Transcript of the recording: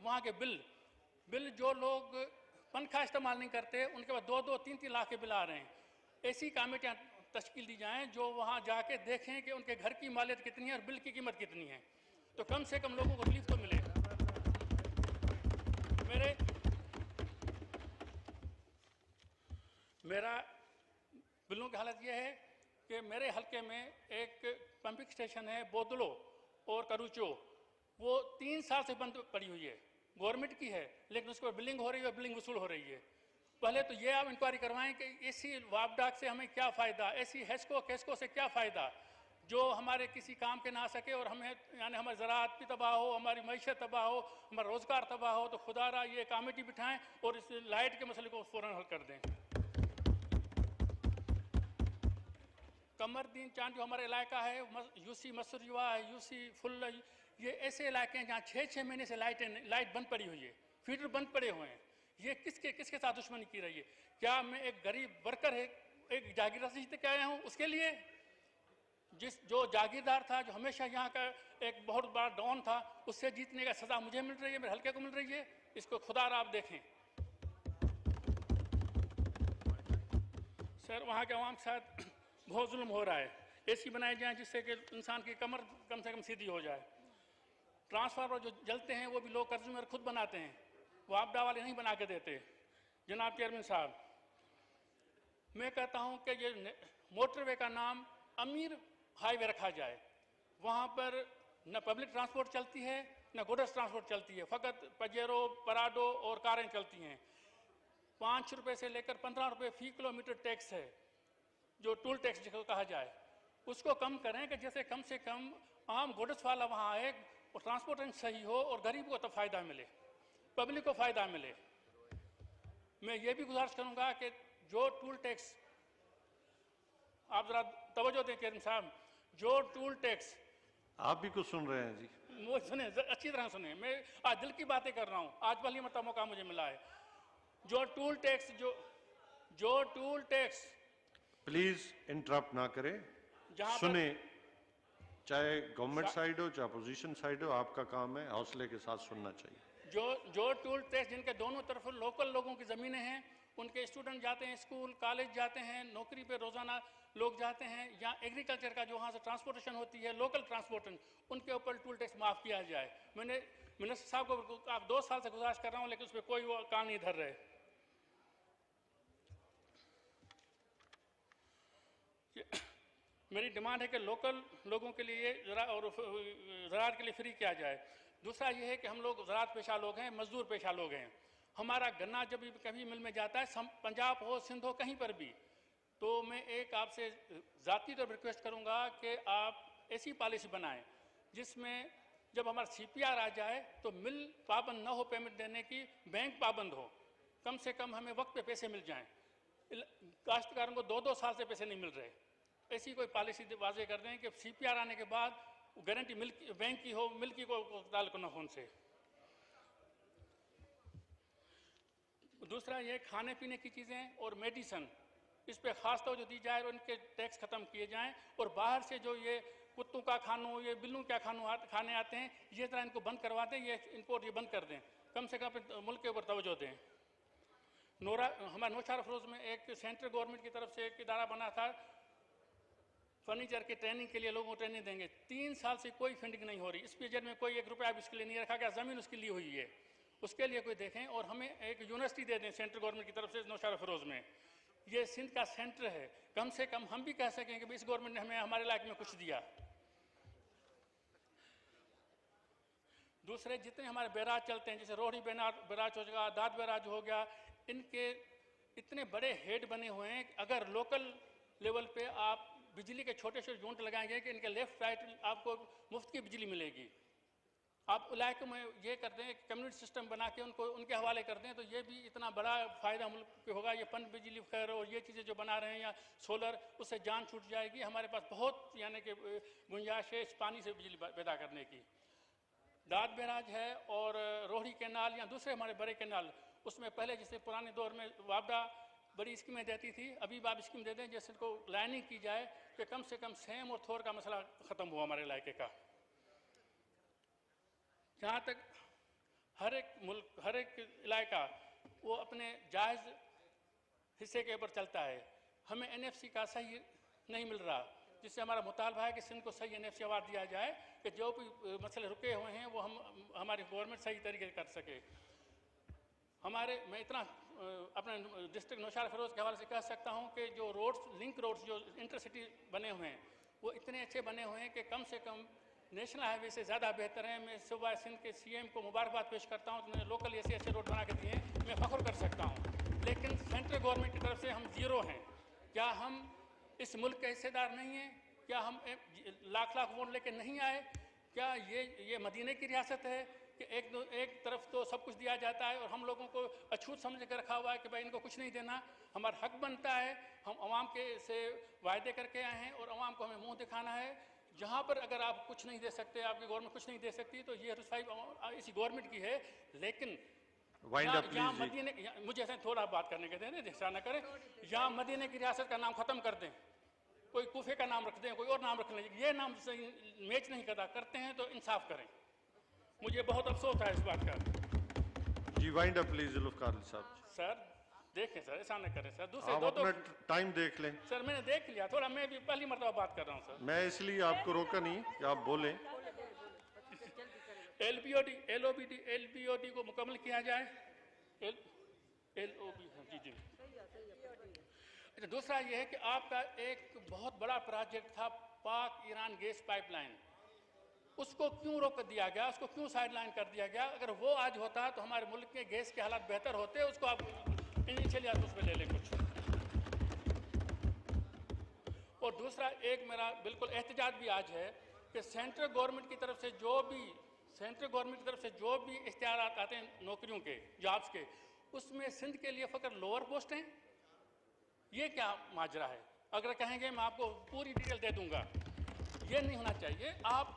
वहाँ के बिल जो लोग पंखा इस्तेमाल नहीं करते उनके पास 2-2, 3-3 लाख के बिल आ रहे हैं। ऐसी कमेटियाँ तश्कील दी जाएं जो वहाँ जाके देखें कि उनके घर की मालियत कितनी है और बिल की कीमत कितनी है, तो कम से कम लोगों को रिलीफ तो मिले। मेरा बिलों की हालत यह है कि मेरे हलके में एक पंपिंग स्टेशन है बोदलो और करूचो, वो 3 साल से बंद पड़ी हुई है, गवर्नमेंट की है, लेकिन उसको बिलिंग हो रही है, बिलिंग वसूल हो रही है। पहले तो ये आप इंक्वायरी करवाएं कि ऐसी वापडाक से हमें क्या फ़ायदा, ऐसी हेस्को केस्को से क्या फ़ायदा जो हमारे किसी काम के ना आ सके और हमें यानी हमारी ज़राअत भी तबाह हो, हमारी मईशत तबाह हो, हमारा रोज़गार तबाह हो। तो खुदारा ये कमेटी बिठाएं और इस लाइट के मसले को फ़ौरन हल कर दें। कमरदीन चांद जो हमारा इलाका है, यूसी मसरुआ है, यूसी फुल, ये ऐसे इलाके हैं जहाँ 6-6 महीने से लाइट बंद पड़ी हुई है, फीडर बंद पड़े हुए हैं। ये किसके साथ दुश्मनी की रही है? क्या मैं एक गरीब वर्कर है, एक जागीरदार से जीत के आया हूँ उसके लिए? जो जागीरदार था, जो हमेशा यहाँ का एक बहुत बड़ा डॉन था, उससे जीतने का सजा मुझे मिल रही है, मेरे हल्के को मिल रही है। इसको खुदारा आप देखें। सर, वहाँ के आवाम के साथ बहुत जुल्म हो रहा है। एसी बनाए जाएं जिससे कि इंसान की कमर कम से कम सीधी हो जाए। ट्रांसफार्मर जो जलते हैं वो भी लोग कंज्यूमर खुद बनाते हैं, वो आपदा वाले नहीं बना के देते। जनाब चेयरमैन साहब, मैं कहता हूं कि ये मोटरवे का नाम अमीर हाईवे रखा जाए। वहाँ पर न पब्लिक ट्रांसपोर्ट चलती है न गुड्स ट्रांसपोर्ट चलती है, फ़कत पजेरो, पराडो और कारें चलती हैं। 5 रुपये से लेकर 15 रुपये फी किलोमीटर टैक्स है, जो टोल टैक्स जिसको कहा जाए, उसको कम करें कि जैसे कम से कम आम गुड्स वाला वहाँ आए और ट्रांसपोर्टेशन सही हो और गरीब को तो फ़ायदा मिले, पब्लिक को फ़ायदा मिले। मैं ये भी गुजारिश करूँगा कि जो टोल टैक्स, आप ज़रा तवज्जो दें चेयरमैन साहब, जो टोल टैक्स, आप भी कुछ सुन रहे हैं जी? वो सुने, अच्छी तरह सुने, मैं आज दिल की बातें कर रहा हूँ, आज पहली मरतबा मौका मुझे मिला है। जो टोल टैक्स प्लीज इंटरप्ट ना करें, सुने, चाहे गवर्नमेंट साइड हो चाहे अपोजिशन साइड हो, आपका काम है हौसले के साथ सुनना चाहिए। जो टोल टैक्स जिनके दोनों तरफ लोकल लोगों की ज़मीनें हैं, उनके स्टूडेंट जाते हैं स्कूल कॉलेज जाते हैं, नौकरी पे रोज़ाना लोग जाते हैं, या एग्रीकल्चर का जो वहाँ से ट्रांसपोर्टेशन होती है, लोकल ट्रांसपोर्टेशन, उनके ऊपर टोल टैक्स माफ़ किया जाए। मैंने मिनिस्टर साहब को आप 2 साल से गुजारिश कर रहा हूँ, लेकिन उस पर कोई वो कान नहीं धर रहे। मेरी डिमांड है कि लोकल लोगों के लिए ज़राअत के लिए फ्री किया जाए। दूसरा ये है कि हम लोग ज़राअत पेशा लोग हैं, मजदूर पेशा लोग हैं। हमारा गन्ना जब भी कभी मिल में जाता है, पंजाब हो सिंध हो कहीं पर भी, तो मैं एक आपसे ज़ाती तौर पर रिक्वेस्ट करूँगा कि आप ऐसी पॉलिसी बनाएं जिसमें जब हमारा CPR आ जाए तो मिल पाबंद न हो पेमेंट देने की, बैंक पाबंद हो, कम से कम हमें वक्त पे पैसे मिल जाएं। काश्तकारों को 2-2 साल से पैसे नहीं मिल रहे। ऐसी कोई पॉलिसी वाजे कर दें कि CPR आने के बाद गारंटी बैंक की हो, मिल की को ताल्लुक न हो उनसे। दूसरा ये खाने पीने की चीज़ें और मेडिसन, इस पर खास तवज्जो दी जाए और इनके टैक्स ख़त्म किए जाएं। और बाहर से जो ये कुत्तों का खानों, ये बिल्लों का खाने आते हैं, ये तरह इनको बंद करवा दें, ये इम्पोर्ट ये बंद कर दें, कम से कम मुल्क के ऊपर तवज्जो दें। हमारे नौशहर अफरोज़ में एक सेंट्रल गवर्नमेंट की तरफ से एक इदारा बना था, फर्नीचर की ट्रेनिंग के लिए लोगों को ट्रेनिंग देंगे। 3 साल से कोई फंडिंग नहीं हो रही, इस बजट में कोई 1 रुपया भी इसके लिए नहीं रखा गया, ज़मीन उसके लिए हुई है, उसके लिए कोई देखें। और हमें एक यूनिवर्सिटी दे दें सेंट्रल गवर्नमेंट की तरफ से नौशहर अफरोज़ में, ये सिंध का सेंटर है, कम से कम हम भी कह सकें कि इस गवर्नमेंट ने हमें हमारे इलाके में कुछ दिया। दूसरे जितने हमारे बैराज चलते हैं, जैसे रोहड़ी बैराज हो गया, दाद बैराज हो गया, इनके इतने बड़े हेड बने हुए हैं कि अगर लोकल लेवल पे आप बिजली के छोटे छोटे यूनिट लगाएंगे कि इनके लेफ्ट राइट आपको मुफ्त की बिजली मिलेगी। आप इलाके में ये कर दें, कम्युनिटी सिस्टम बना के उनको उनके हवाले कर दें, तो ये भी इतना बड़ा फ़ायदा मुल्क को होगा। ये पन बिजली खैर और ये चीज़ें जो बना रहे हैं या सोलर, उससे जान छूट जाएगी। हमारे पास बहुत यानी कि गुंजाइश है इस पानी से बिजली पैदा करने की। दाद बैराज है और रोहड़ी कैनाल या दूसरे हमारे बड़े कैनाल, उसमें पहले जैसे पुराने दौर में वापडा बड़ी स्कीमें देती थी, अभी भी आप स्कीम दे दें जैसे इनको लाइनिंग की जाए कि कम से कम सेम और थोर का मसला ख़त्म हुआ हमारे इलाके का। जहाँ तक हर एक मुल्क, हर एक इलाका वो अपने जायज़ हिस्से के ऊपर चलता है। हमें एनएफसी का सही नहीं मिल रहा, जिससे हमारा मुतालबा है कि सिंध को सही एनएफसी अवार्ड दिया जाए कि जो भी मसले रुके हुए हैं वो हमारी गवर्नमेंट सही तरीके से कर सके। मैं इतना अपने डिस्ट्रिक्ट नौशाद फिरोज के हवाले से कह सकता हूँ कि जो रोड्स, लिंक रोड्स जो इंटरसिटी बने हुए हैं वो इतने अच्छे बने हुए हैं कि कम से कम नेशनल हाईवे से ज़्यादा बेहतर हैं। मैं सुबह सिंध के सीएम को मुबारकबाद पेश करता हूँ, उन्होंने लोकल ऐसे अच्छे रोड बना के दिए हैं, मैं फ़ख्र कर सकता हूँ। लेकिन सेंट्रल गवर्नमेंट की तरफ से हम ज़ीरो हैं। क्या हम इस मुल्क के हिस्सेदार नहीं हैं? क्या हम लाख लाख वोट लेके नहीं आए? क्या ये मदीने की रियासत है कि एक तरफ तो सब कुछ दिया जाता है और हम लोगों को अछूत समझ कर रखा हुआ है कि भाई इनको कुछ नहीं देना? हमारा हक बनता है, हम अवाम के से वायदे करके आए हैं और अवाम को हमें मुंह दिखाना है। जहाँ पर अगर आप कुछ नहीं दे सकते, आपकी गवर्नमेंट कुछ नहीं दे सकती, तो ये रुसवाई इसी गवर्नमेंट की है। लेकिन यहाँ मदीने, मुझे ऐसे थोड़ा बात करने के दें, ऐसा ना करें, यहाँ मदीने की रियासत का नाम ख़त्म कर दें, कोई कूफे का नाम रख दें, कोई और नाम रख लें, ये नाम से मैच नहीं करते हैं तो इंसाफ करें। मुझे बहुत अफसोस है इस बात का। जी वाइंड अप प्लीज जुल्फ़िकार साहब। सर देखें सर, ऐसा न करें सर, दूसरे आप अपना टाइम देख लें। सर मैंने देख लिया, थोड़ा मैं भी पहली मरतबा बात कर रहा हूँ सर। मैं इसलिए आपको रोका नहीं कि आप बोलें। एलबीओडी को मुकम्मल किया जाए। जी जी। अच्छा, दूसरा ये है कि आपका एक बहुत बड़ा प्रोजेक्ट था पाक ईरान गैस पाइपलाइन, उसको क्यों रोक दिया गया, उसको क्यों साइडलाइन कर दिया गया? अगर वो आज होता तो हमारे मुल्क के गैस के हालात बेहतर होते। उसको आप इनिशियली आप उसमें ले लें कुछ। और दूसरा एक मेरा बिल्कुल एहतजाज भी आज है कि सेंट्रल गवर्नमेंट की तरफ से जो भी इख्तियारात आते हैं नौकरियों के, जॉब्स के, उसमें सिंध के लिए फ़कत लोअर पोस्ट हैं। ये क्या माजरा है? अगर कहेंगे मैं आपको पूरी डिटेल दे दूंगा, ये नहीं होना चाहिए। आप